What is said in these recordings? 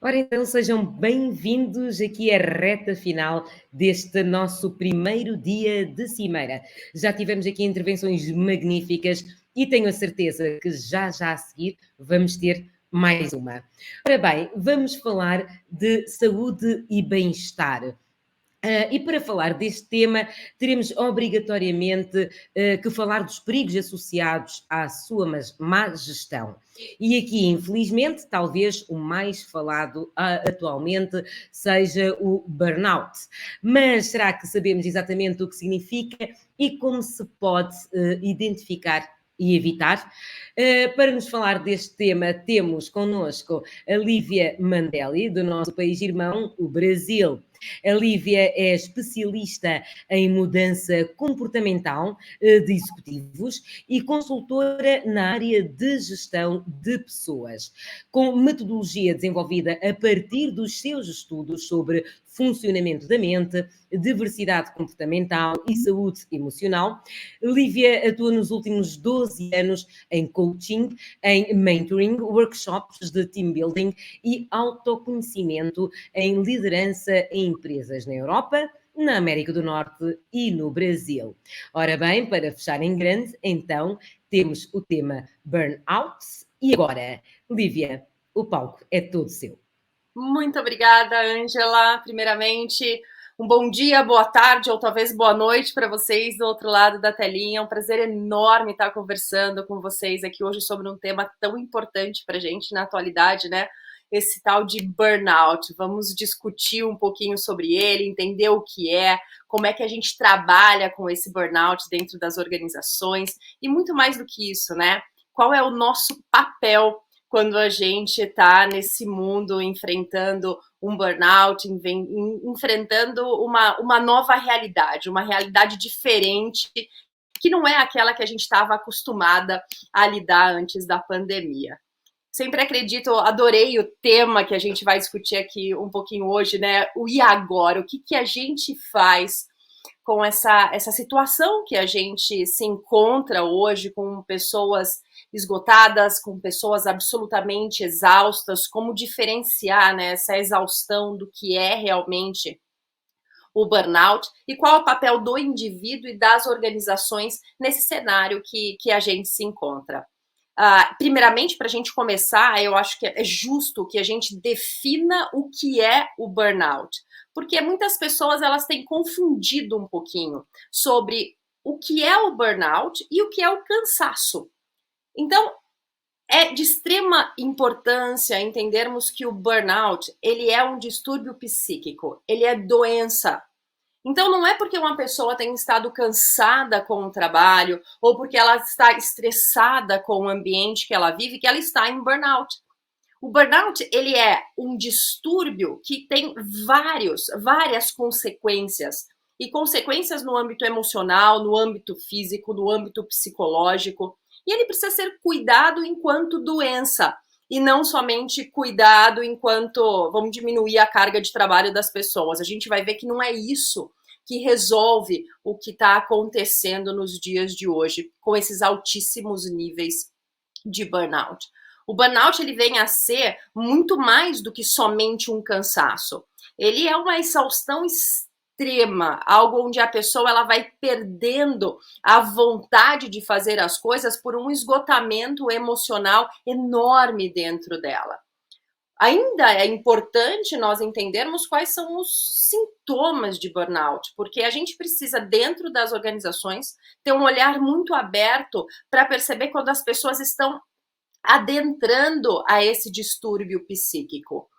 Ora então, sejam bem-vindos aqui à reta final deste nosso primeiro dia de cimeira. Já tivemos aqui intervenções magníficas e tenho a certeza que já a seguir vamos ter mais uma. Ora bem, vamos falar de saúde e bem-estar. E para falar deste tema, teremos obrigatoriamente que falar dos perigos associados à sua má gestão. E aqui, infelizmente, talvez o mais falado atualmente seja o burnout. Mas será que sabemos exatamente o que significa e como se pode identificar e evitar? Para nos falar deste tema, temos connosco a Lívia Mandelli, do nosso país irmão, o Brasil. A Lívia é especialista em mudança comportamental de executivos e consultora na área de gestão de pessoas, com metodologia desenvolvida a partir dos seus estudos sobre funcionamento da mente, diversidade comportamental e saúde emocional. Lívia atua nos últimos 12 anos em coaching, em mentoring, workshops de team building e autoconhecimento em liderança em empresas na Europa, na América do Norte e no Brasil. Ora bem, para fechar em grande, então temos o tema Burnout. E agora, Lívia, o palco é todo seu. Muito obrigada, Ângela. Primeiramente, um bom dia, boa tarde ou talvez boa noite para vocês do outro lado da telinha. É um prazer enorme estar conversando com vocês aqui hoje sobre um tema tão importante para a gente na atualidade, né? Esse tal de burnout. Vamos discutir um pouquinho sobre ele, entender o que é, como é que a gente trabalha com esse burnout dentro das organizações e muito mais do que isso, né? Qual é o nosso papel quando a gente está nesse mundo enfrentando um burnout, enfrentando uma nova realidade, uma realidade diferente, que não é aquela que a gente estava acostumada a lidar antes da pandemia. Sempre acredito, adorei o tema que a gente vai discutir aqui um pouquinho hoje, né? O e agora? O que a gente faz com essa situação que a gente se encontra hoje, com pessoas esgotadas, com pessoas absolutamente exaustas, como diferenciar, né, essa exaustão do que é realmente o burnout e qual é o papel do indivíduo e das organizações nesse cenário que a gente se encontra. Primeiramente, para a gente começar, eu acho que é justo que a gente defina o que é o burnout, porque muitas pessoas elas têm confundido um pouquinho sobre o que é o burnout e o que é o cansaço. Então, é de extrema importância entendermos que o burnout ele é um distúrbio psíquico, ele é doença. Então, não é porque uma pessoa tem estado cansada com o trabalho ou porque ela está estressada com o ambiente que ela vive que ela está em burnout. O burnout, ele é um distúrbio que tem várias consequências. E consequências no âmbito emocional, no âmbito físico, no âmbito psicológico. E ele precisa ser cuidado enquanto doença. E não somente cuidado enquanto vamos diminuir a carga de trabalho das pessoas. A gente vai ver que não é isso que resolve o que está acontecendo nos dias de hoje, com esses altíssimos níveis de burnout. O burnout ele vem a ser muito mais do que somente um cansaço. Ele é uma exaustão extrema, algo onde a pessoa ela vai perdendo a vontade de fazer as coisas por um esgotamento emocional enorme dentro dela. Ainda é importante nós entendermos quais são os sintomas de burnout, porque a gente precisa, dentro das organizações, ter um olhar muito aberto para perceber quando as pessoas estão adentrando a esse distúrbio psíquico,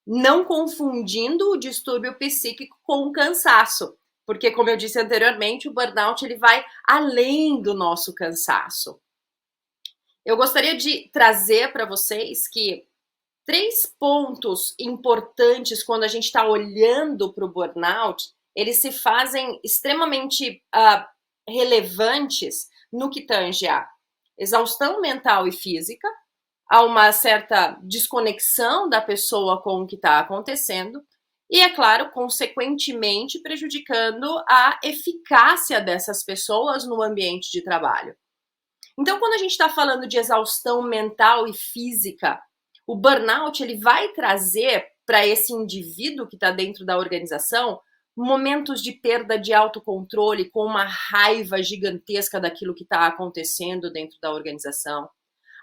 não confundindo o distúrbio psíquico com o cansaço, porque como eu disse anteriormente, o burnout ele vai além do nosso cansaço. Eu gostaria de trazer para vocês que 3 pontos importantes quando a gente está olhando para o burnout, eles se fazem extremamente relevantes no que tange a exaustão mental e física, há uma certa desconexão da pessoa com o que está acontecendo e, é claro, consequentemente prejudicando a eficácia dessas pessoas no ambiente de trabalho. Então, quando a gente está falando de exaustão mental e física, o burnout ele vai trazer para esse indivíduo que está dentro da organização momentos de perda de autocontrole, com uma raiva gigantesca daquilo que está acontecendo dentro da organização.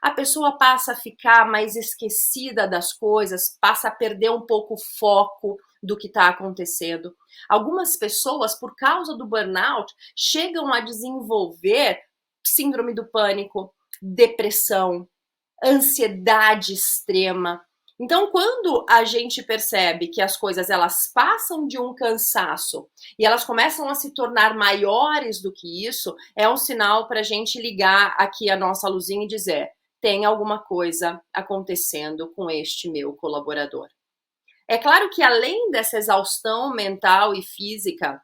A pessoa passa a ficar mais esquecida das coisas, passa a perder um pouco o foco do que está acontecendo. Algumas pessoas, por causa do burnout, chegam a desenvolver síndrome do pânico, depressão, ansiedade extrema. Então, quando a gente percebe que as coisas elas passam de um cansaço e elas começam a se tornar maiores do que isso, é um sinal para a gente ligar aqui a nossa luzinha e dizer: tem alguma coisa acontecendo com este meu colaborador. É claro que além dessa exaustão mental e física,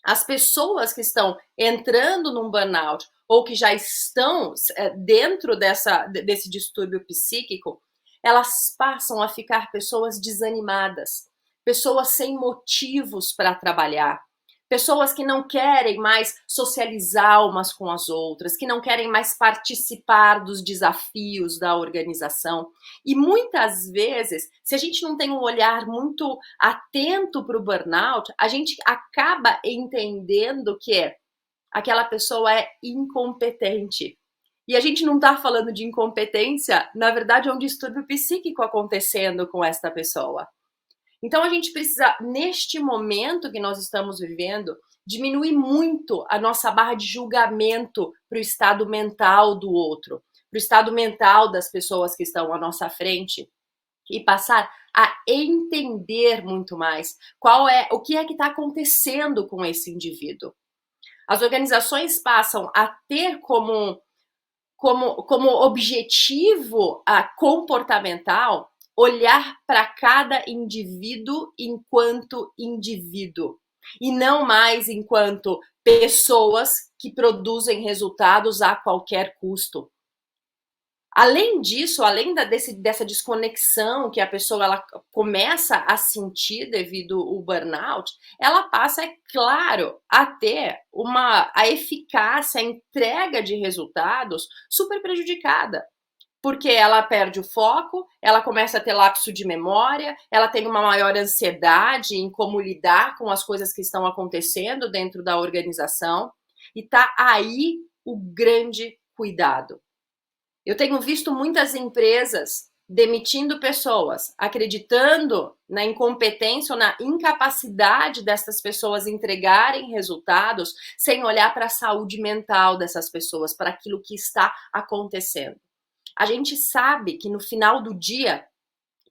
as pessoas que estão entrando num burnout ou que já estão dentro desse distúrbio psíquico, elas passam a ficar pessoas desanimadas, pessoas sem motivos para trabalhar, pessoas que não querem mais socializar umas com as outras, que não querem mais participar dos desafios da organização. E muitas vezes, se a gente não tem um olhar muito atento para o burnout, a gente acaba entendendo que aquela pessoa é incompetente. E a gente não está falando de incompetência, na verdade é um distúrbio psíquico acontecendo com esta pessoa. Então a gente precisa, neste momento que nós estamos vivendo, diminuir muito a nossa barra de julgamento para o estado mental do outro, para o estado mental das pessoas que estão à nossa frente e passar a entender muito mais o que é que está acontecendo com esse indivíduo. As organizações passam a ter como objetivo comportamental olhar para cada indivíduo enquanto indivíduo e não mais enquanto pessoas que produzem resultados a qualquer custo. Além disso, além dessa desconexão que a pessoa ela começa a sentir devido ao burnout, ela passa, é claro, a ter a eficácia, a entrega de resultados super prejudicada. Porque ela perde o foco, ela começa a ter lapso de memória, ela tem uma maior ansiedade em como lidar com as coisas que estão acontecendo dentro da organização. E tá aí o grande cuidado. Eu tenho visto muitas empresas demitindo pessoas, acreditando na incompetência ou na incapacidade dessas pessoas entregarem resultados, sem olhar para a saúde mental dessas pessoas, para aquilo que está acontecendo. A gente sabe que no final do dia,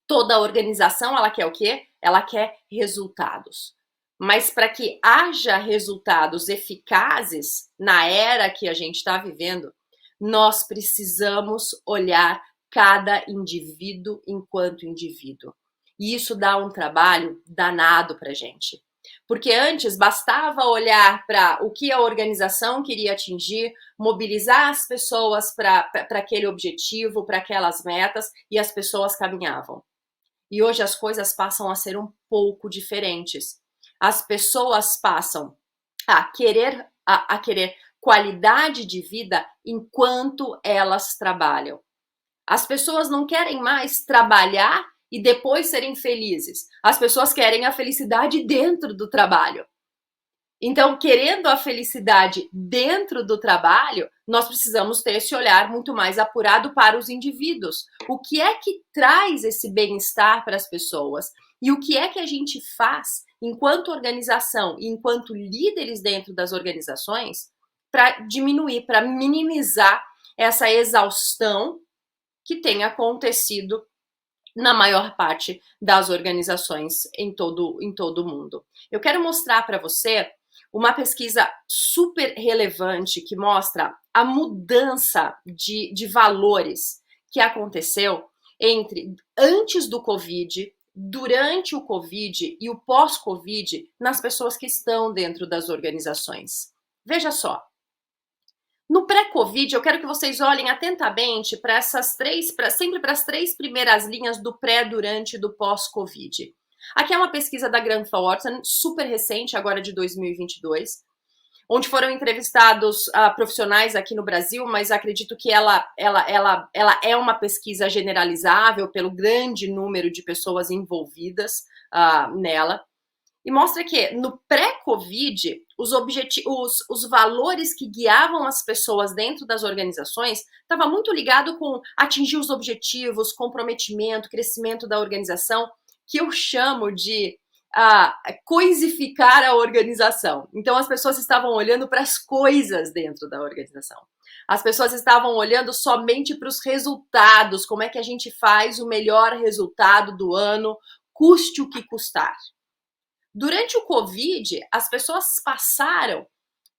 toda organização, ela quer o quê? Ela quer resultados. Mas para que haja resultados eficazes na era que a gente está vivendo, nós precisamos olhar cada indivíduo enquanto indivíduo. E isso dá um trabalho danado para a gente. Porque antes bastava olhar para o que a organização queria atingir, mobilizar as pessoas para aquele objetivo, para aquelas metas, e as pessoas caminhavam. E hoje as coisas passam a ser um pouco diferentes. As pessoas passam a querer qualidade de vida enquanto elas trabalham. As pessoas não querem mais trabalhar e depois serem felizes. As pessoas querem a felicidade dentro do trabalho. Então, querendo a felicidade dentro do trabalho, nós precisamos ter esse olhar muito mais apurado para os indivíduos. O que é que traz esse bem-estar para as pessoas? E o que é que a gente faz enquanto organização e enquanto líderes dentro das organizações para diminuir, para minimizar essa exaustão que tem acontecido na maior parte das organizações em todo o mundo. Eu quero mostrar para você uma pesquisa super relevante que mostra a mudança de valores que aconteceu entre antes do Covid, durante o Covid e o pós-Covid nas pessoas que estão dentro das organizações. Veja só. No pré-Covid, eu quero que vocês olhem atentamente para sempre para as três primeiras linhas do pré, durante e do pós-Covid. Aqui é uma pesquisa da Grant Thornton, super recente, agora de 2022, onde foram entrevistados profissionais aqui no Brasil, mas acredito que ela é uma pesquisa generalizável pelo grande número de pessoas envolvidas nela. E mostra que no pré-Covid, os valores que guiavam as pessoas dentro das organizações estava muito ligado com atingir os objetivos, comprometimento, crescimento da organização, que eu chamo de coisificar a organização. Então as pessoas estavam olhando para as coisas dentro da organização. As pessoas estavam olhando somente para os resultados, como é que a gente faz o melhor resultado do ano, custe o que custar. Durante o Covid, as pessoas passaram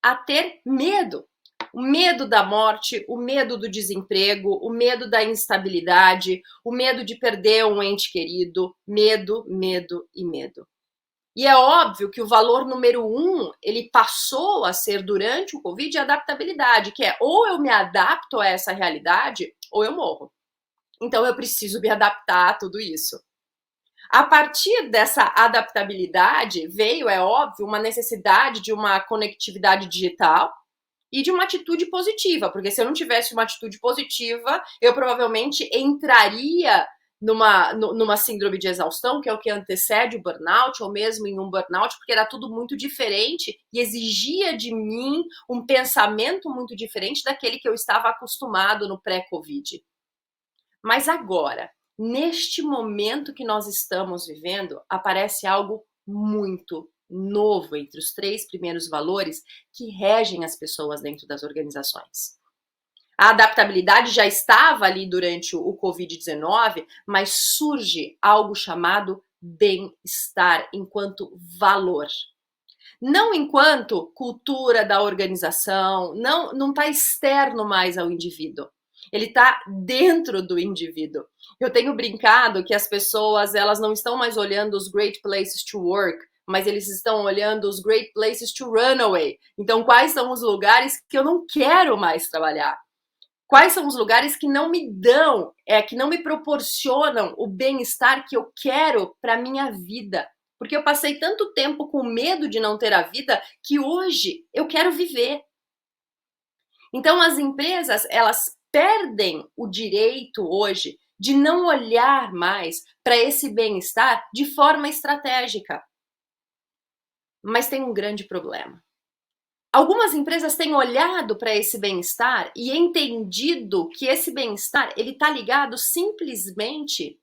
a ter medo. O medo da morte, o medo do desemprego, o medo da instabilidade, o medo de perder um ente querido, medo, medo e medo. E é óbvio que o valor número 1, ele passou a ser, durante o Covid, a adaptabilidade, que é ou eu me adapto a essa realidade ou eu morro. Então eu preciso me adaptar a tudo isso. A partir dessa adaptabilidade veio, é óbvio, uma necessidade de uma conectividade digital e de uma atitude positiva, porque se eu não tivesse uma atitude positiva, eu provavelmente entraria numa síndrome de exaustão, que é o que antecede o burnout, ou mesmo em um burnout, porque era tudo muito diferente e exigia de mim um pensamento muito diferente daquele que eu estava acostumado no pré-Covid. Mas agora, neste momento que nós estamos vivendo, aparece algo muito novo entre os 3 primeiros valores que regem as pessoas dentro das organizações. A adaptabilidade já estava ali durante o Covid-19, mas surge algo chamado bem-estar enquanto valor. Não enquanto cultura da organização, não está externo mais ao indivíduo. Ele está dentro do indivíduo. Eu tenho brincado que as pessoas, elas não estão mais olhando os great places to work, mas eles estão olhando os great places to run away. Então, quais são os lugares que eu não quero mais trabalhar? Quais são os lugares que não me dão, que não me proporcionam o bem-estar que eu quero para minha vida? Porque eu passei tanto tempo com medo de não ter a vida que hoje eu quero viver. Então, as empresas, elas perdem o direito hoje de não olhar mais para esse bem-estar de forma estratégica. Mas tem um grande problema. Algumas empresas têm olhado para esse bem-estar e entendido que esse bem-estar ele está ligado simplesmente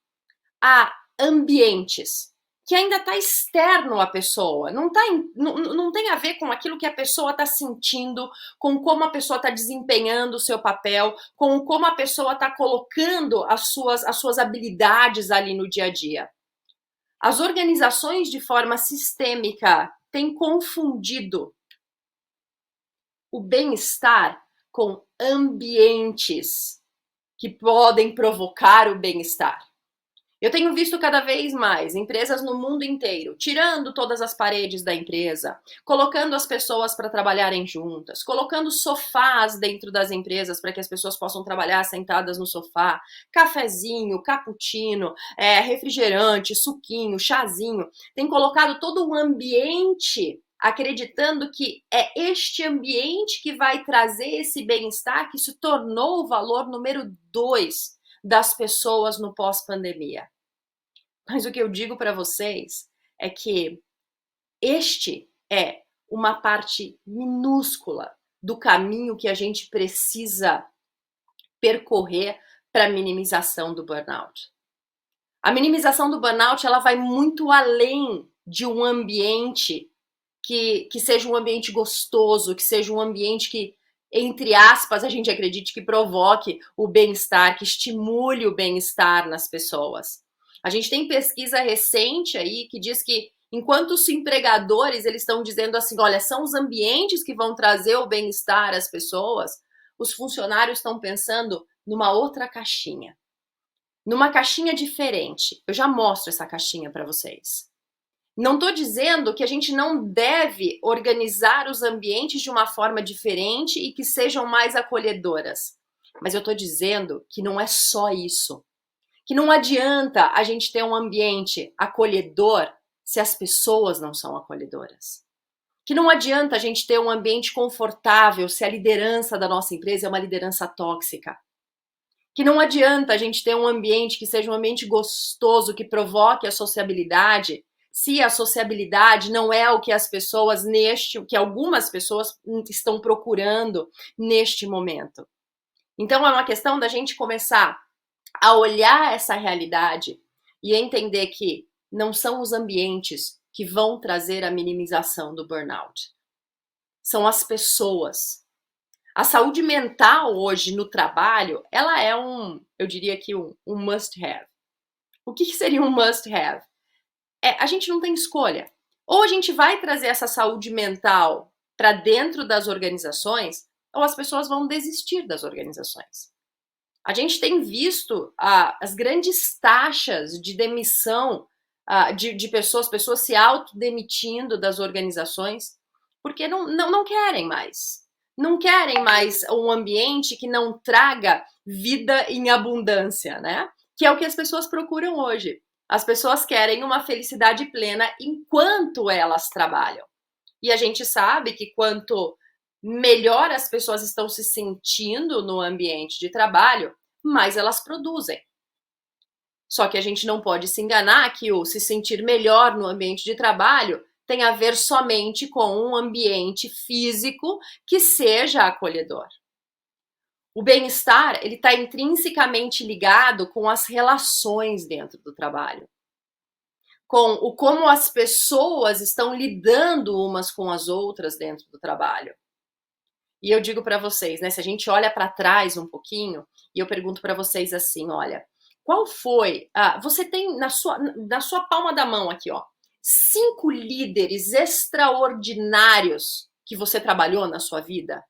a ambientes que ainda está externo à pessoa, não tem a ver com aquilo que a pessoa está sentindo, com como a pessoa está desempenhando o seu papel, com como a pessoa está colocando as suas habilidades ali no dia a dia. As organizações, de forma sistêmica, têm confundido o bem-estar com ambientes que podem provocar o bem-estar. Eu tenho visto cada vez mais empresas no mundo inteiro tirando todas as paredes da empresa, colocando as pessoas para trabalharem juntas, colocando sofás dentro das empresas para que as pessoas possam trabalhar sentadas no sofá, cafezinho, cappuccino, refrigerante, suquinho, chazinho. Tem colocado todo um ambiente acreditando que é este ambiente que vai trazer esse bem-estar que se tornou o valor número 2 das pessoas no pós-pandemia. Mas o que eu digo para vocês é que este é uma parte minúscula do caminho que a gente precisa percorrer para a minimização do burnout. A minimização do burnout ela vai muito além de um ambiente que seja um ambiente gostoso, que seja um ambiente que, entre aspas, a gente acredite que provoque o bem-estar, que estimule o bem-estar nas pessoas. A gente tem pesquisa recente aí que diz que enquanto os empregadores eles estão dizendo assim, olha, são os ambientes que vão trazer o bem-estar às pessoas, os funcionários estão pensando numa outra caixinha. Numa caixinha diferente. Eu já mostro essa caixinha para vocês. Não estou dizendo que a gente não deve organizar os ambientes de uma forma diferente e que sejam mais acolhedoras. Mas eu estou dizendo que não é só isso. Que não adianta a gente ter um ambiente acolhedor se as pessoas não são acolhedoras. que não adianta a gente ter um ambiente confortável se a liderança da nossa empresa é uma liderança tóxica. Que não adianta a gente ter um ambiente que seja um ambiente gostoso, que provoque a sociabilidade, se a sociabilidade não é o que as pessoas que algumas pessoas estão procurando neste momento. Então é uma questão da gente começar a olhar essa realidade e entender que não são os ambientes que vão trazer a minimização do burnout. São as pessoas. A saúde mental hoje no trabalho, ela é eu diria que um must have. O que seria um must have? A gente não tem escolha. Ou a gente vai trazer essa saúde mental para dentro das organizações, ou as pessoas vão desistir das organizações. A gente tem visto as grandes taxas de demissão de pessoas se autodemitindo das organizações, porque não querem mais. Não querem mais um ambiente que não traga vida em abundância, né? Que é o que as pessoas procuram hoje. As pessoas querem uma felicidade plena enquanto elas trabalham. E a gente sabe que quanto melhor as pessoas estão se sentindo no ambiente de trabalho, mais elas produzem. Só que a gente não pode se enganar que o se sentir melhor no ambiente de trabalho tem a ver somente com um ambiente físico que seja acolhedor. O bem-estar, ele está intrinsecamente ligado com as relações dentro do trabalho. Com como as pessoas estão lidando umas com as outras dentro do trabalho. E eu digo para vocês, né, se a gente olha para trás um pouquinho, e eu pergunto para vocês assim, olha, qual foi, você tem na sua palma da mão aqui, ó, 5 líderes extraordinários que você trabalhou na sua vida?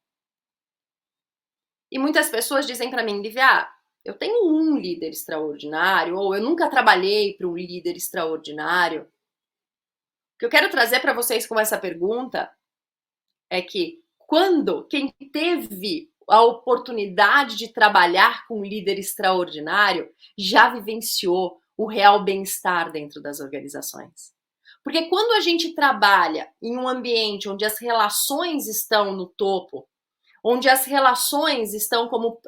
E muitas pessoas dizem para mim, Lívia, eu tenho um líder extraordinário, ou eu nunca trabalhei para um líder extraordinário. O que eu quero trazer para vocês com essa pergunta é que quem teve a oportunidade de trabalhar com um líder extraordinário já vivenciou o real bem-estar dentro das organizações. Porque quando a gente trabalha em um ambiente onde as relações estão no topo, onde as relações estão como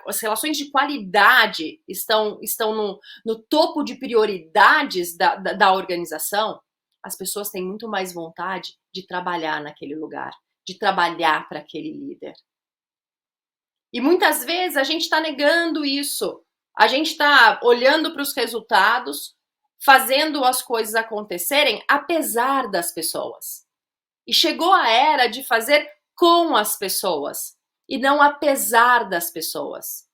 as relações de qualidade estão no topo de prioridades da organização, as pessoas têm muito mais vontade de trabalhar naquele lugar, de trabalhar para aquele líder. E muitas vezes a gente está negando isso. A gente está olhando para os resultados, fazendo as coisas acontecerem apesar das pessoas. E chegou a era de fazer com as pessoas e não apesar das pessoas.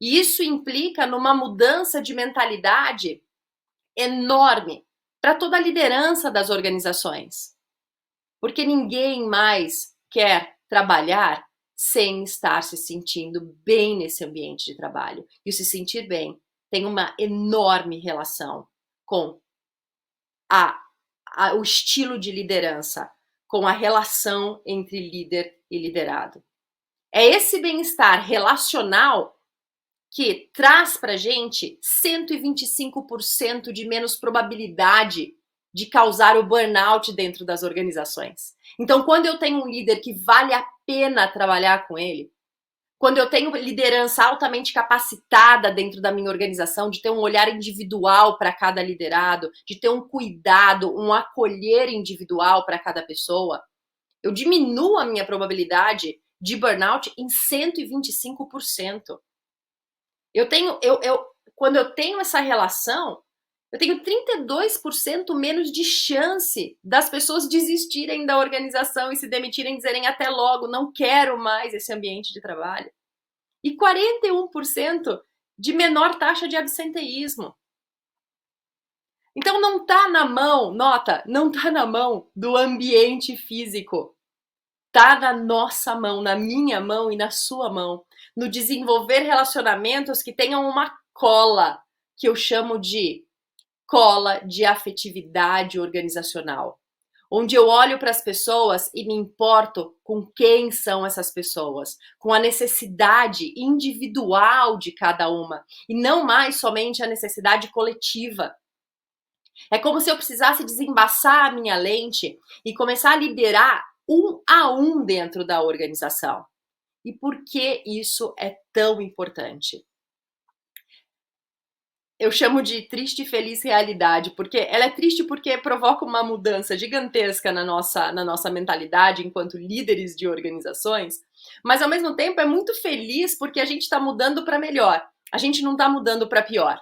E isso implica numa mudança de mentalidade enorme para toda a liderança das organizações. Porque ninguém mais quer trabalhar sem estar se sentindo bem nesse ambiente de trabalho. E o se sentir bem tem uma enorme relação com o estilo de liderança, com a relação entre líder e liderado. É esse bem-estar relacional que traz para a gente 125% de menos probabilidade de causar o burnout dentro das organizações. Então, quando eu tenho um líder que vale a pena trabalhar com ele, quando eu tenho liderança altamente capacitada dentro da minha organização, de ter um olhar individual para cada liderado, de ter um cuidado, um acolher individual para cada pessoa, eu diminuo a minha probabilidade de burnout em 125%. Quando eu tenho essa relação, eu tenho 32% menos de chance das pessoas desistirem da organização e se demitirem, dizerem até logo, não quero mais esse ambiente de trabalho. E 41% de menor taxa de absenteísmo. Então não está na mão, nota, não está na mão do ambiente físico. Está na nossa mão, na minha mão e na sua mão. No desenvolver relacionamentos que tenham uma cola, que eu chamo de cola de afetividade organizacional, onde eu olho para as pessoas e me importo com quem são essas pessoas, com a necessidade individual de cada uma, e não mais somente a necessidade coletiva. É como se eu precisasse desembaçar a minha lente e começar a liderar um a um dentro da organização. E por que isso é tão importante? Eu chamo de triste e feliz realidade, porque ela é triste porque provoca uma mudança gigantesca na nossa mentalidade enquanto líderes de organizações, mas ao mesmo tempo é muito feliz porque a gente está mudando para melhor, a gente não está mudando para pior.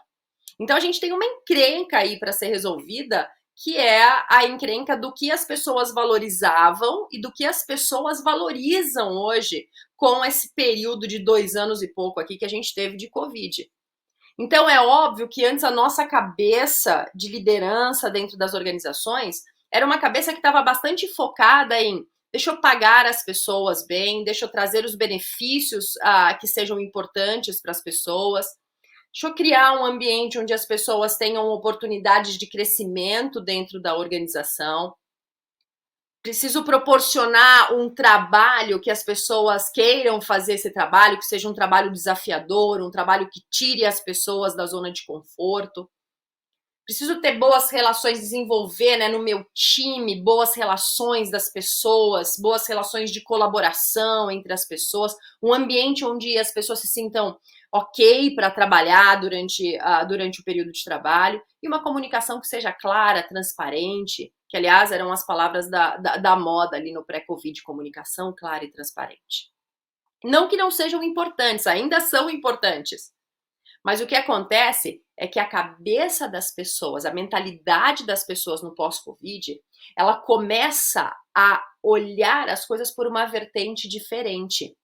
Então a gente tem uma encrenca aí para ser resolvida, que é a encrenca do que as pessoas valorizavam e do que as pessoas valorizam hoje com esse período de 2 anos e pouco aqui que a gente teve de Covid. Então é óbvio que antes a nossa cabeça de liderança dentro das organizações era uma cabeça que estava bastante focada em deixa eu pagar as pessoas bem, deixa eu trazer os benefícios que sejam importantes para as pessoas, deixa eu criar um ambiente onde as pessoas tenham oportunidades de crescimento dentro da organização. Preciso proporcionar um trabalho que as pessoas queiram fazer esse trabalho, que seja um trabalho desafiador, um trabalho que tire as pessoas da zona de conforto. Preciso ter boas relações, desenvolver, né, no meu time, boas relações das pessoas, boas relações de colaboração entre as pessoas, um ambiente onde as pessoas se sintam ok para trabalhar durante o período de trabalho, e uma comunicação que seja clara, transparente, que aliás eram as palavras da moda ali no pré-Covid, comunicação clara e transparente. Não que não sejam importantes, ainda são importantes, mas o que acontece é que a cabeça das pessoas, a mentalidade das pessoas no pós-Covid, ela começa a olhar as coisas por uma vertente diferente,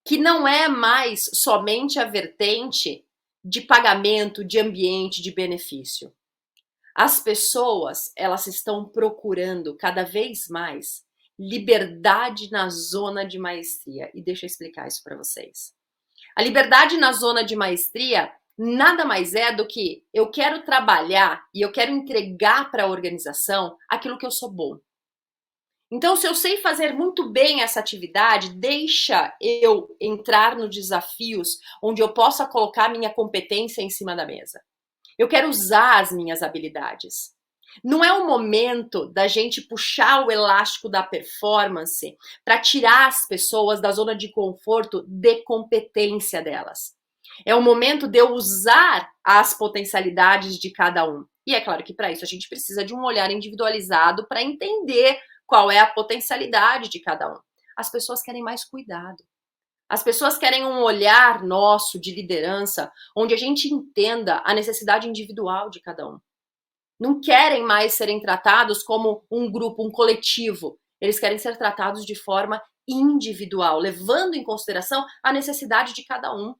que não é mais somente a vertente de pagamento, de ambiente, de benefício. As pessoas, elas estão procurando cada vez mais liberdade na zona de maestria. E deixa eu explicar isso para vocês. A liberdade na zona de maestria nada mais é do que eu quero trabalhar e eu quero entregar para a organização aquilo que eu sou bom. Então, se eu sei fazer muito bem essa atividade, deixa eu entrar nos desafios onde eu possa colocar minha competência em cima da mesa. Eu quero usar as minhas habilidades. Não é o momento da gente puxar o elástico da performance para tirar as pessoas da zona de conforto de competência delas. É o momento de eu usar as potencialidades de cada um. E é claro que para isso a gente precisa de um olhar individualizado para entender qual é a potencialidade de cada um. As pessoas querem mais cuidado. As pessoas querem um olhar nosso de liderança, onde a gente entenda a necessidade individual de cada um. Não querem mais serem tratados como um grupo, um coletivo. Eles querem ser tratados de forma individual, levando em consideração a necessidade de cada um.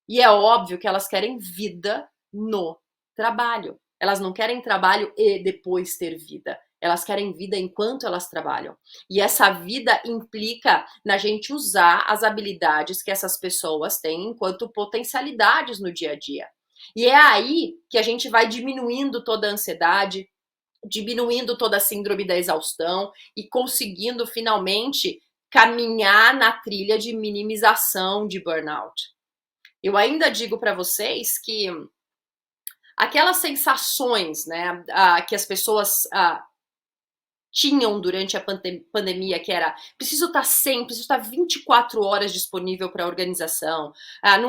E é óbvio que elas querem vida no trabalho. Elas não querem trabalho e depois ter vida. Elas querem vida enquanto elas trabalham. E essa vida implica na gente usar as habilidades que essas pessoas têm enquanto potencialidades no dia a dia. E é aí que a gente vai diminuindo toda a ansiedade, diminuindo toda a síndrome da exaustão e conseguindo finalmente caminhar na trilha de minimização de burnout. Eu ainda digo para vocês que aquelas sensações, né, que as pessoas tinham durante a pandemia, que era preciso estar 24 horas disponível para a organização,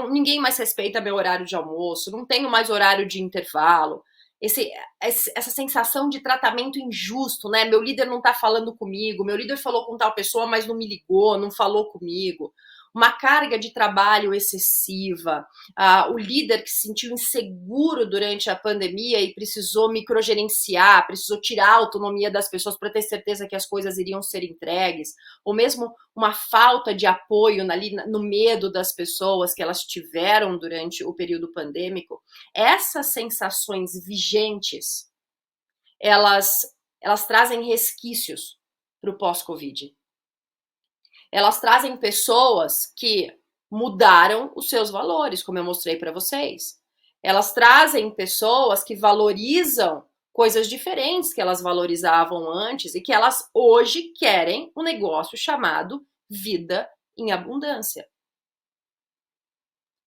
ninguém mais respeita meu horário de almoço, não tenho mais horário de intervalo, essa sensação de tratamento injusto, né? Meu líder não está falando comigo, meu líder falou com tal pessoa, mas não me ligou, não falou comigo. Uma carga de trabalho excessiva, o líder que se sentiu inseguro durante a pandemia e precisou microgerenciar, precisou tirar a autonomia das pessoas para ter certeza que as coisas iriam ser entregues, ou mesmo uma falta de apoio ali no medo das pessoas que elas tiveram durante o período pandêmico. Essas sensações vigentes, elas trazem resquícios para o pós-Covid. Elas trazem pessoas que mudaram os seus valores, como eu mostrei para vocês. Elas trazem pessoas que valorizam coisas diferentes que elas valorizavam antes e que elas hoje querem um negócio chamado vida em abundância.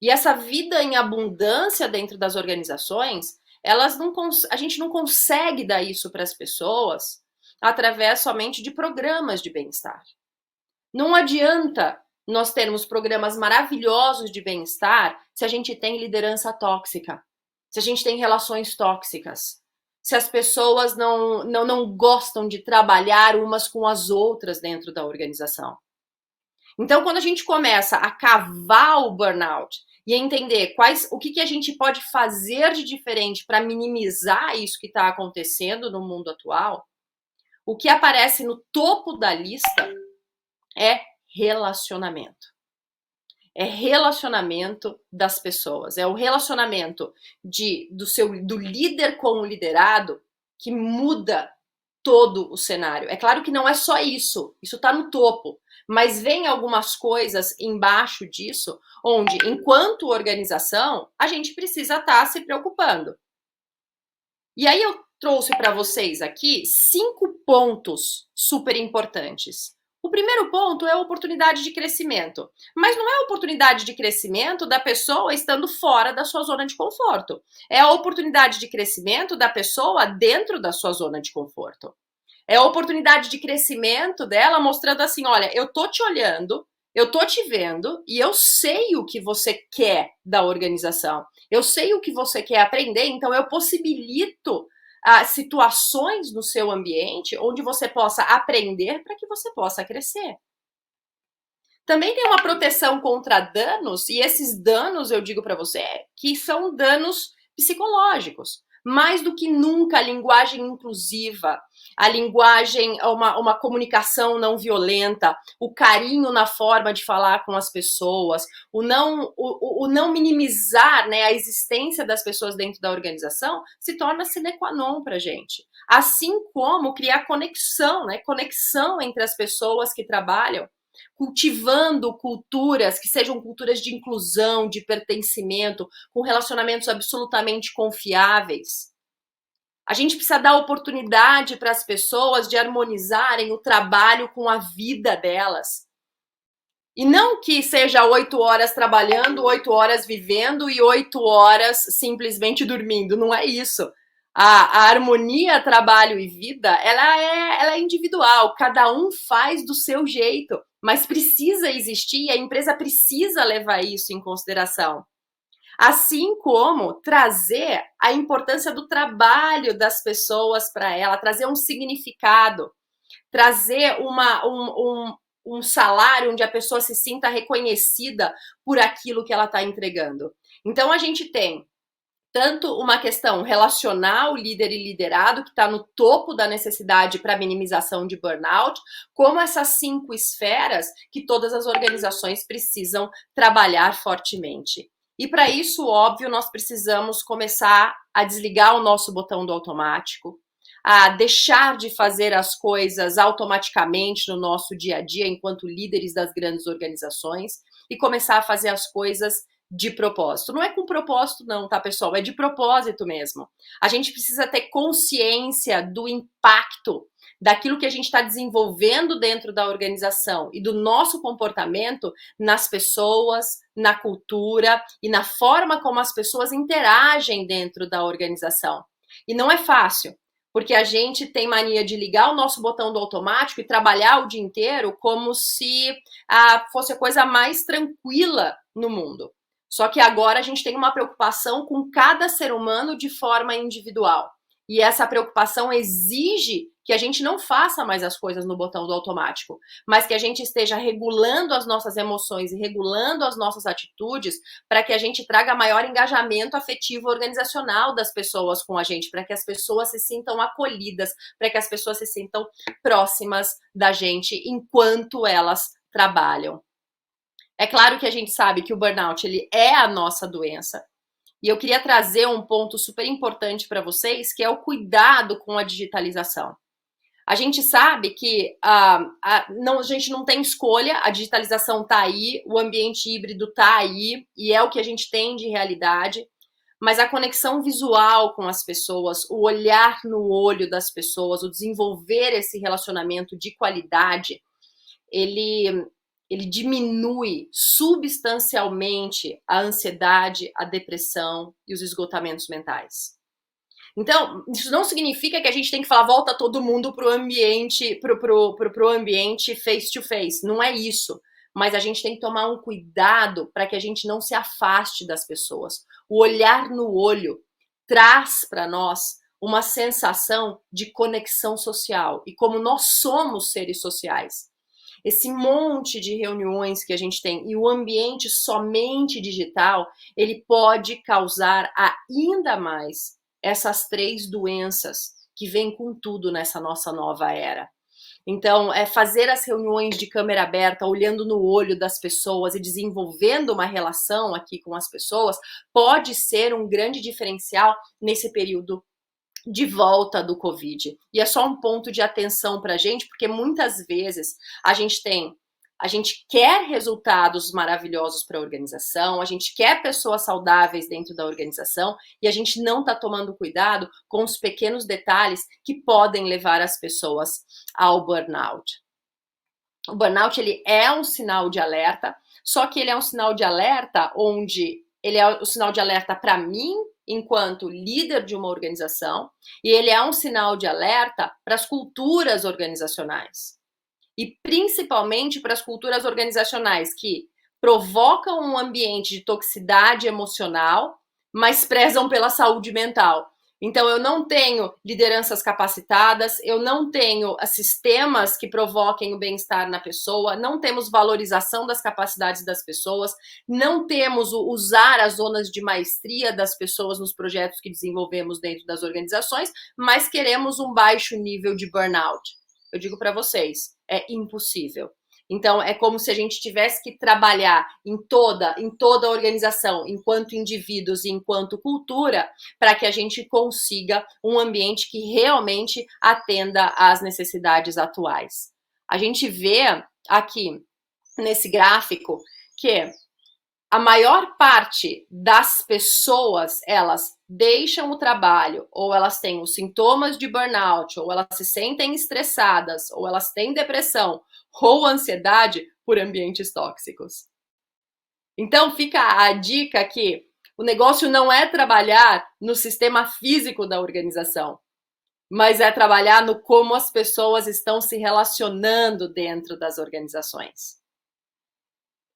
E essa vida em abundância dentro das organizações, a gente não consegue dar isso para as pessoas através somente de programas de bem-estar. Não adianta nós termos programas maravilhosos de bem-estar se a gente tem liderança tóxica, se a gente tem relações tóxicas, se as pessoas não gostam de trabalhar umas com as outras dentro da organização. Então, quando a gente começa a cavar o burnout e a entender o que a gente pode fazer de diferente para minimizar isso que está acontecendo no mundo atual, o que aparece no topo da lista é relacionamento. É relacionamento das pessoas, é o relacionamento do líder com o liderado que muda todo o cenário. É claro que não é só isso está no topo, mas vem algumas coisas embaixo disso, onde, enquanto organização, a gente precisa estar se preocupando. E aí eu trouxe para vocês aqui 5 pontos super importantes. O primeiro ponto é a oportunidade de crescimento, mas não é a oportunidade de crescimento da pessoa estando fora da sua zona de conforto. É a oportunidade de crescimento da pessoa dentro da sua zona de conforto. É a oportunidade de crescimento dela mostrando assim, olha, eu tô te olhando, eu tô te vendo e eu sei o que você quer da organização. Eu sei o que você quer aprender, então eu possibilito situações no seu ambiente onde você possa aprender para que você possa crescer. Também tem uma proteção contra danos, e esses danos, eu digo para você, que são danos psicológicos. Mais do que nunca, a linguagem inclusiva, a linguagem, uma comunicação não violenta, o carinho na forma de falar com as pessoas, o não minimizar, né, a existência das pessoas dentro da organização, se torna sine qua non para a gente. Assim como criar conexão, né, conexão entre as pessoas que trabalham, cultivando culturas que sejam culturas de inclusão, de pertencimento, com relacionamentos absolutamente confiáveis. A gente precisa dar oportunidade para as pessoas de harmonizarem o trabalho com a vida delas. E não que seja 8 horas trabalhando, 8 horas vivendo e 8 horas simplesmente dormindo. Não é isso. A harmonia trabalho e vida, ela é individual. Cada um faz do seu jeito. Mas precisa existir e a empresa precisa levar isso em consideração. Assim como trazer a importância do trabalho das pessoas para ela, trazer um significado, trazer um salário onde a pessoa se sinta reconhecida por aquilo que ela está entregando. Então a gente tem tanto uma questão relacional, líder e liderado, que está no topo da necessidade para minimização de burnout, como essas 5 esferas que todas as organizações precisam trabalhar fortemente. E para isso, óbvio, nós precisamos começar a desligar o nosso botão do automático, a deixar de fazer as coisas automaticamente no nosso dia a dia, enquanto líderes das grandes organizações, e começar a fazer as coisas de propósito. Não é com propósito não, tá, pessoal? É de propósito mesmo. A gente precisa ter consciência do impacto daquilo que a gente está desenvolvendo dentro da organização e do nosso comportamento nas pessoas, na cultura e na forma como as pessoas interagem dentro da organização. E não é fácil, porque a gente tem mania de ligar o nosso botão do automático e trabalhar o dia inteiro como se fosse a coisa mais tranquila no mundo. Só que agora a gente tem uma preocupação com cada ser humano de forma individual. E essa preocupação exige que a gente não faça mais as coisas no botão do automático, mas que a gente esteja regulando as nossas emoções e regulando as nossas atitudes para que a gente traga maior engajamento afetivo organizacional das pessoas com a gente, para que as pessoas se sintam acolhidas, para que as pessoas se sintam próximas da gente enquanto elas trabalham. É claro que a gente sabe que o burnout ele é a nossa doença. E eu queria trazer um ponto super importante para vocês, que é o cuidado com a digitalização. A gente sabe que a gente não tem escolha, a digitalização está aí, o ambiente híbrido está aí, e é o que a gente tem de realidade, mas a conexão visual com as pessoas, o olhar no olho das pessoas, o desenvolver esse relacionamento de qualidade, ele diminui substancialmente a ansiedade, a depressão e os esgotamentos mentais. Então, isso não significa que a gente tem que falar volta todo mundo para o ambiente, pro ambiente face to face. Não é isso. Mas a gente tem que tomar um cuidado para que a gente não se afaste das pessoas. O olhar no olho traz para nós uma sensação de conexão social. E como nós somos seres sociais, esse monte de reuniões que a gente tem e o ambiente somente digital, ele pode causar ainda mais essas 3 doenças que vêm com tudo nessa nossa nova era. Então, fazer as reuniões de câmera aberta, olhando no olho das pessoas e desenvolvendo uma relação aqui com as pessoas, pode ser um grande diferencial nesse período de volta do Covid. E é só um ponto de atenção para a gente, porque muitas vezes a gente quer resultados maravilhosos para a organização, a gente quer pessoas saudáveis dentro da organização e a gente não está tomando cuidado com os pequenos detalhes que podem levar as pessoas ao burnout. O burnout, ele é um sinal de alerta, só que ele é um sinal de alerta onde ele é o sinal de alerta para mim, enquanto líder de uma organização, e ele é um sinal de alerta para as culturas organizacionais. E principalmente para as culturas organizacionais que provocam um ambiente de toxicidade emocional, mas prezam pela saúde mental. Então, eu não tenho lideranças capacitadas, eu não tenho sistemas que provoquem o bem-estar na pessoa, não temos valorização das capacidades das pessoas, não temos usar as zonas de maestria das pessoas nos projetos que desenvolvemos dentro das organizações, mas queremos um baixo nível de burnout. Eu digo para vocês, é impossível. Então, é como se a gente tivesse que trabalhar em toda a organização, enquanto indivíduos e enquanto cultura, para que a gente consiga um ambiente que realmente atenda às necessidades atuais. A gente vê aqui nesse gráfico que a maior parte das pessoas, elas deixam o trabalho, ou elas têm os sintomas de burnout, ou elas se sentem estressadas, ou elas têm depressão, ou ansiedade por ambientes tóxicos. Então fica a dica que o negócio não é trabalhar no sistema físico da organização, mas é trabalhar no como as pessoas estão se relacionando dentro das organizações.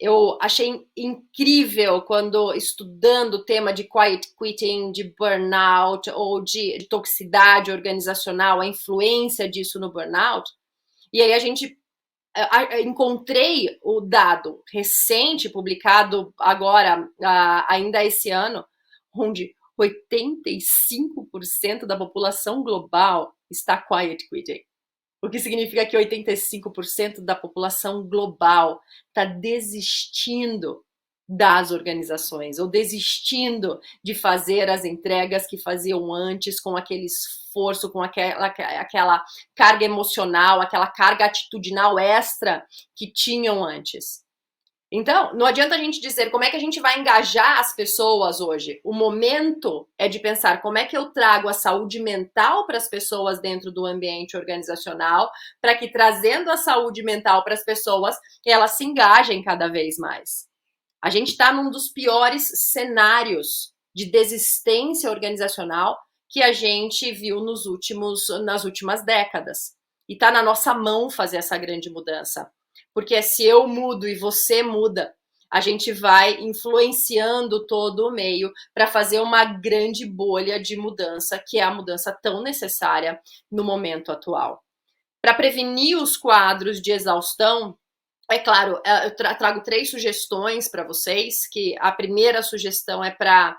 Eu achei incrível quando estudando o tema de quiet quitting, de burnout ou de toxicidade organizacional, a influência disso no burnout. E aí encontrei o dado recente, publicado agora, ainda esse ano, onde 85% da população global está quiet quitting. O que significa que 85% da população global está desistindo das organizações, ou desistindo de fazer as entregas que faziam antes, com aquele esforço, com aquela carga emocional, aquela carga atitudinal extra que tinham antes. Então, não adianta a gente dizer como é que a gente vai engajar as pessoas hoje. O momento é de pensar como é que eu trago a saúde mental para as pessoas dentro do ambiente organizacional, para que trazendo a saúde mental para as pessoas, elas se engajem cada vez mais. A gente está num dos piores cenários de desistência organizacional que a gente viu nas últimas décadas. E está na nossa mão fazer essa grande mudança. Porque se eu mudo e você muda, a gente vai influenciando todo o meio para fazer uma grande bolha de mudança, que é a mudança tão necessária no momento atual. Para prevenir os quadros de exaustão, é claro, eu trago 3 sugestões para vocês, que a primeira sugestão é para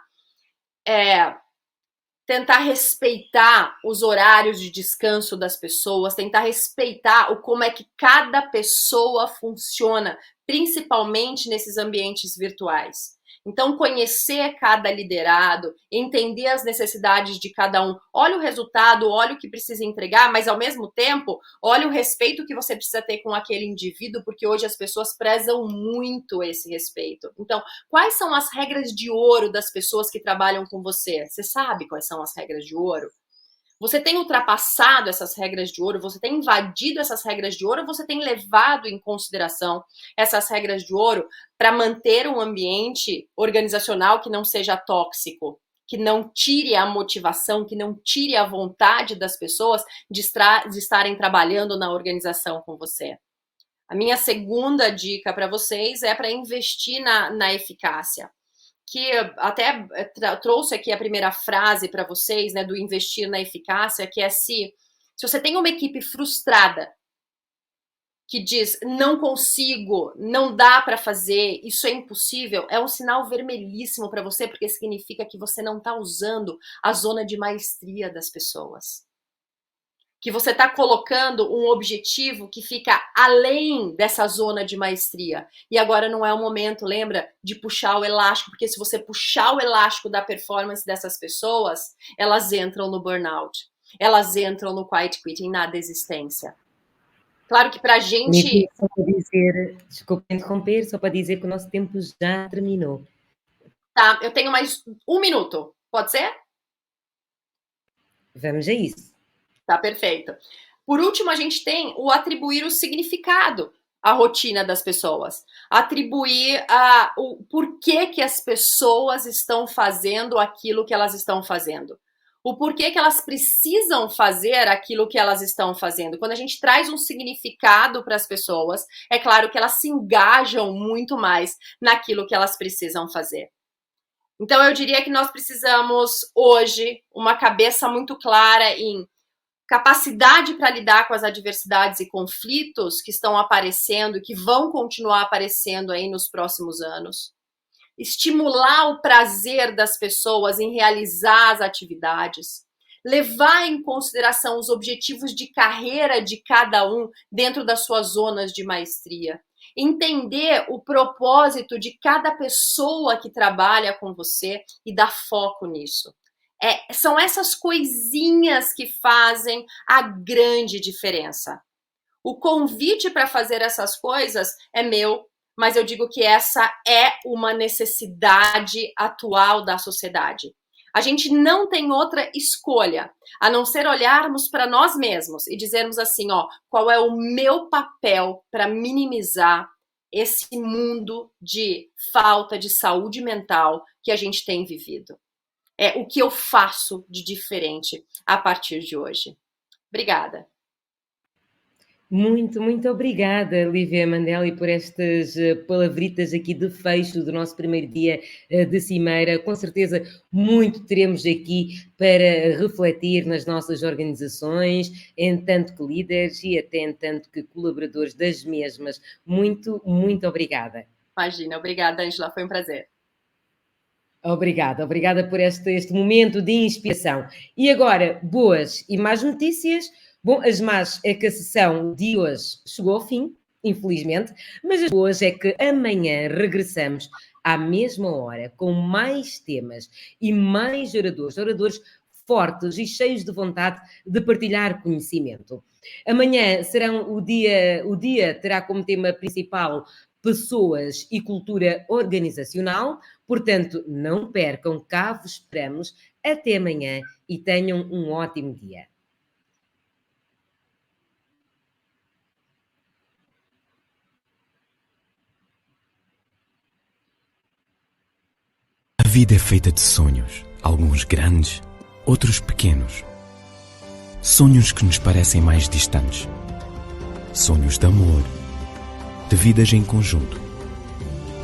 tentar respeitar os horários de descanso das pessoas, tentar respeitar como é que cada pessoa funciona, principalmente nesses ambientes virtuais. Então, conhecer cada liderado, entender as necessidades de cada um. Olha o resultado, olha o que precisa entregar, mas ao mesmo tempo, olha o respeito que você precisa ter com aquele indivíduo, porque hoje as pessoas prezam muito esse respeito. Então, quais são as regras de ouro das pessoas que trabalham com você? Você sabe quais são as regras de ouro? Você tem ultrapassado essas regras de ouro? Você tem invadido essas regras de ouro? Ou você tem levado em consideração essas regras de ouro para manter um ambiente organizacional que não seja tóxico, que não tire a motivação, que não tire a vontade das pessoas de estarem trabalhando na organização com você. A minha segunda dica para vocês é para investir na eficácia, que até trouxe aqui a primeira frase para vocês, né, do investir na eficácia, que é se você tem uma equipe frustrada, que diz, não consigo, não dá para fazer, isso é impossível, é um sinal vermelhíssimo para você, porque significa que você não está usando a zona de maestria das pessoas. Que você está colocando um objetivo que fica além dessa zona de maestria. E agora não é o momento, lembra, de puxar o elástico, porque se você puxar o elástico da performance dessas pessoas, elas entram no burnout, elas entram no quiet quitting, na desistência. Claro que para a gente... Só para dizer, desculpa interromper, só para dizer que o nosso tempo já terminou. Tá, eu tenho mais 1 minuto, pode ser? Vamos a isso. Tá, perfeito. Por último, a gente tem o atribuir o significado à rotina das pessoas. Atribuir o porquê que as pessoas estão fazendo aquilo que elas estão fazendo. O porquê que elas precisam fazer aquilo que elas estão fazendo. Quando a gente traz um significado para as pessoas, é claro que elas se engajam muito mais naquilo que elas precisam fazer. Então, eu diria que nós precisamos, hoje, uma cabeça muito clara em capacidade para lidar com as adversidades e conflitos que estão aparecendo e que vão continuar aparecendo aí nos próximos anos. Estimular o prazer das pessoas em realizar as atividades, levar em consideração os objetivos de carreira de cada um dentro das suas zonas de maestria, entender o propósito de cada pessoa que trabalha com você e dar foco nisso. São essas coisinhas que fazem a grande diferença. O convite para fazer essas coisas é meu, mas eu digo que essa é uma necessidade atual da sociedade. A gente não tem outra escolha, a não ser olharmos para nós mesmos e dizermos assim, ó, qual é o meu papel para minimizar esse mundo de falta de saúde mental que a gente tem vivido. É o que eu faço de diferente a partir de hoje. Obrigada. Muito, muito obrigada, Lívia Mandelli, por estas palavritas aqui de fecho do nosso primeiro dia de Cimeira. Com certeza, muito teremos aqui para refletir nas nossas organizações, em tanto que líderes e até em tanto que colaboradores das mesmas. Muito, muito obrigada. Imagina, obrigada, Ângela, foi um prazer. Obrigada por este momento de inspiração. E agora, boas e más notícias. Bom, as más é que a sessão de hoje chegou ao fim, infelizmente, mas as boas é que amanhã regressamos à mesma hora, com mais temas e mais oradores fortes e cheios de vontade de partilhar conhecimento. Amanhã serão o dia terá como tema principal pessoas e cultura organizacional, portanto, não percam, cá vos esperamos. Até amanhã e tenham um ótimo dia. A vida é feita de sonhos, alguns grandes, outros pequenos. Sonhos que nos parecem mais distantes. Sonhos de amor, de vidas em conjunto.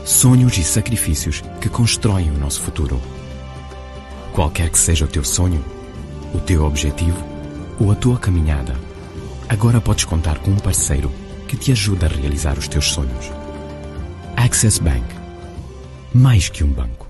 Sonhos e sacrifícios que constroem o nosso futuro. Qualquer que seja o teu sonho, o teu objetivo ou a tua caminhada, agora podes contar com um parceiro que te ajuda a realizar os teus sonhos. Access Bank. Mais que um banco.